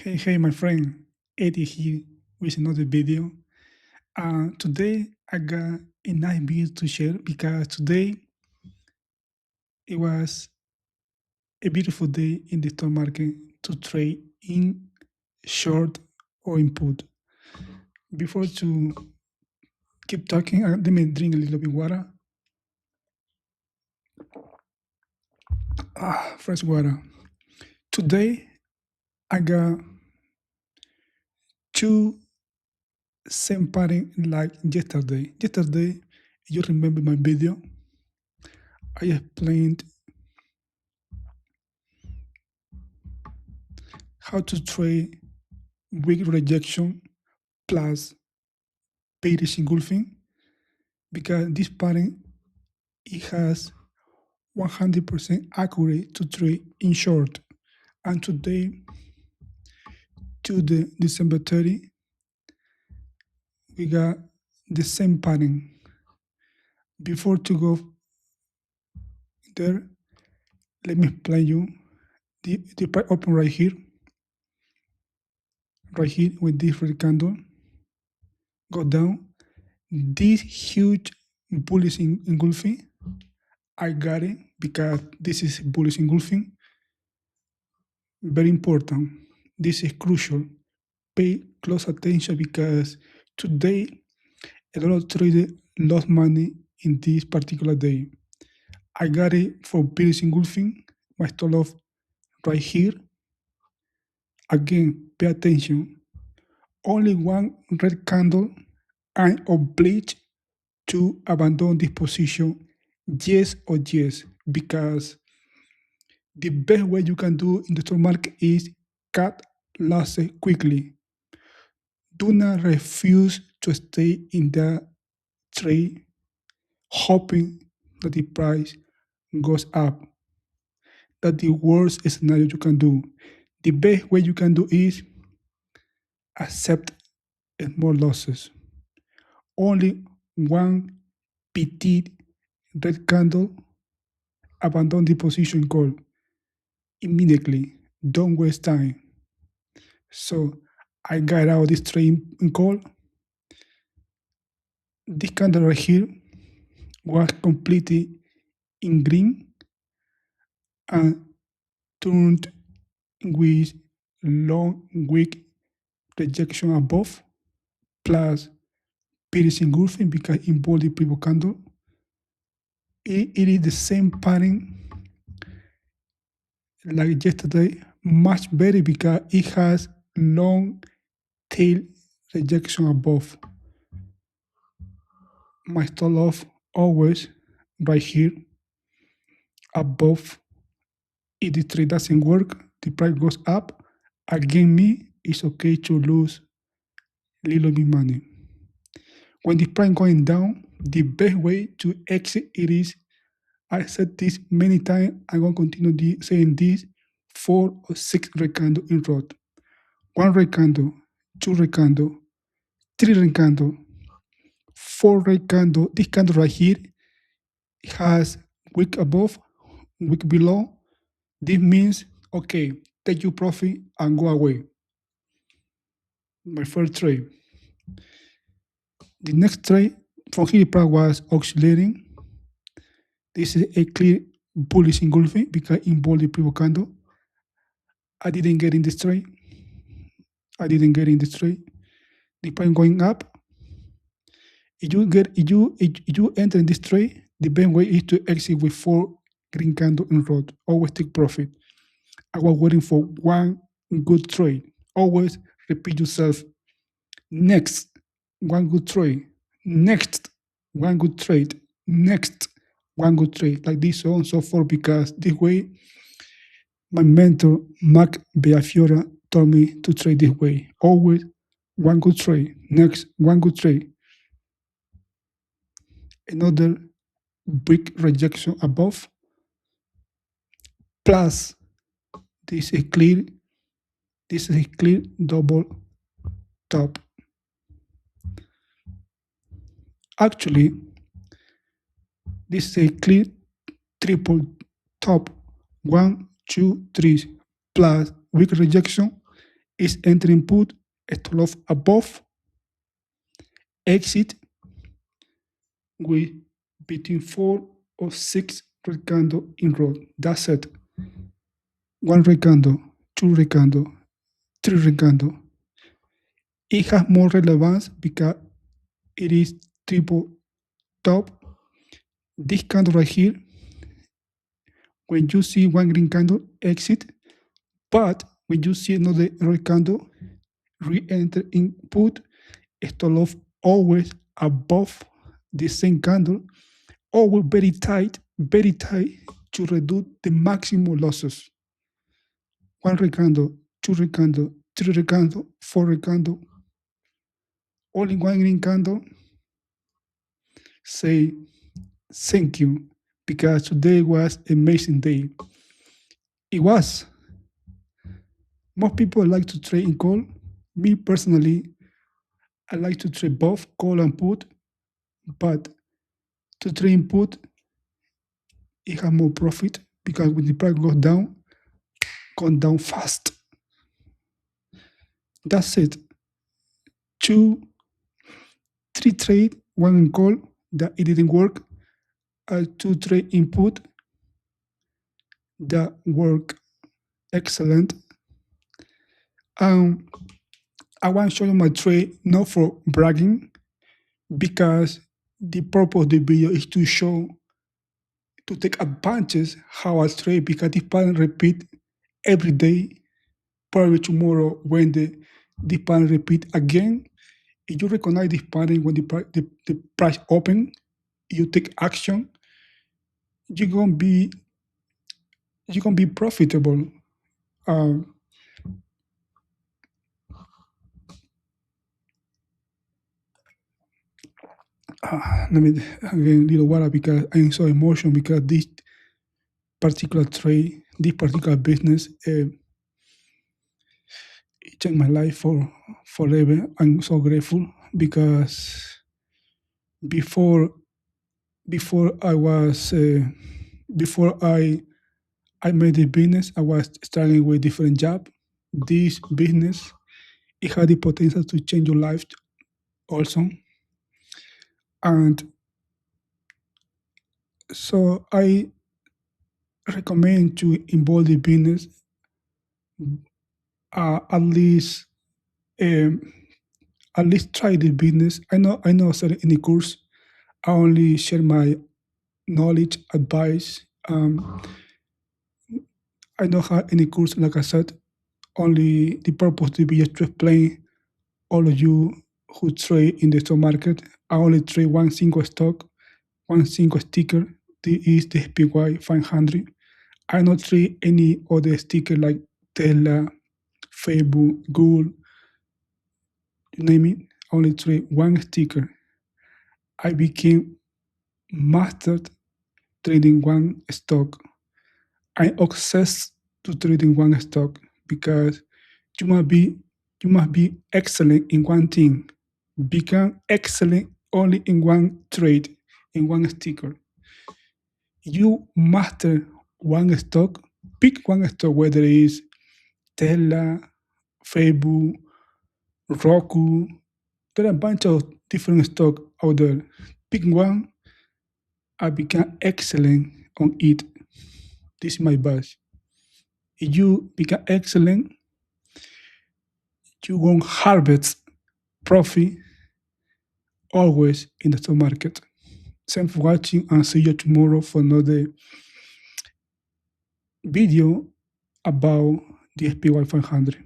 Hey, my friend, Eddie here with another video. Today I got a nice video to share because today it was a beautiful day in the stock market to trade in short or in put. Before to keep talking, let me drink a little bit water. Fresh water. Today I got two same pattern like yesterday. Yesterday, you remember my video? I explained how to trade weak rejection plus bearish engulfing because this pattern it has 100% accurate to trade in short. And today to the December 30, we got the same pattern. Before to go there, let me explain you the price open right here with this red candle, go down. This huge bullish engulfing, I got it because this is bullish engulfing. Very important. This is crucial. Pay close attention because today a lot of traders lost money in this particular day. I got it for bearish engulfing. My stop loss right here. Again, pay attention. Only one red candle. I'm obliged to abandon this position. Yes or yes, because the best way you can do in the stock market is cut losses quickly. Do not refuse to stay in the trade hoping that the price goes up. That's the worst scenario you can do. The best way you can do is accept small losses. Only one petite red candle, abandon the position call immediately. Don't waste time. So I got out this trade in call. This candle right here was completely in green and turned with long weak rejection above plus bearish engulfing because involved the previous candle. It is the same pattern like yesterday, much better because it has long tail rejection above. My stop loss always right here above. If the trade doesn't work, the price goes up. Again, me, it's okay to lose little bit money. When the price going down, the best way to exit it is, I said this many times, I'm going to continue saying this, 4 or 6 red candle in row. 1 red candle, 2 red candle, 3 red candle, 4 red candle. This candle right here has wick above, wick below. This means, okay, take your profit and go away. My first trade. The next trade from here, the price was oscillating. This is a clear bullish engulfing because involved the previous candle. I didn't get in this trade. The price going up. If you enter in this trade, the best way is to exit with 4 green candle in row. Always take profit. I was waiting for one good trade. Always repeat yourself. Next, one good trade. Next, one good trade. Next, one good trade. Like this, so on and so forth. Because this way, my mentor Mark Beafiora told me to trade this way. Always one good trade. Next, one good trade. Another big rejection above. Plus, this is a clear double top. Actually, this is a clear triple top. 1, 2, 3 plus weak rejection is entering put, stop loss above, exit with between 4 or 6 red candle in row. That's it. One red candle, two red candle, three red candle. It has more relevance because it is triple top. This candle right here, when you see one green candle, exit. But when you see another red candle, re-enter in put, stop loss always above the same candle, always very tight to reduce the maximum losses. One red candle, two red candle, three red candle, four red candle, all in one green candle. Say thank you because today was an amazing day. It was. Most people like to trade in call. Me personally, I like to trade both call and put, but to trade in put, it has more profit because when the price goes down fast. That's it. 2, 3 trade, one in call that it didn't work. 2 trade input that work excellent. I want to show you my trade not for bragging because the purpose of the video is to show to take advantage how I trade because this pattern repeat every day. Probably tomorrow when the pattern repeat again. If you recognize this pattern when the price open, you take action, you're gonna be profitable. Let me again a little water because I'm so emotional because this particular trade, this particular business, it changed my life for forever. I'm so grateful because before I was before I made the business, I was struggling with different job. This business, it had the potential to change your life also. And so I recommend to involve the business at least try the business. I know selling any course. I only share my knowledge, advice. I don't have any course, like I said. Only the purpose to be just to explain all of you who trade in the stock market. I only trade one single stock, one single sticker. This is the SPY 500. I don't trade any other sticker like Tesla, Facebook, Google, you name it. I only trade one sticker. I became mastered trading one stock. I obsessed to trading one stock because you must be excellent in one thing. Become excellent only in one trade, in one sticker. You master one stock, pick one stock, whether it is Tesla, Facebook, Roku. There are a bunch of different stocks out there. Pick one, I become excellent on it. This is my badge. If you become excellent, you won't harvest profit always in the stock market. Thanks for watching and see you tomorrow for another video about the SPY 500.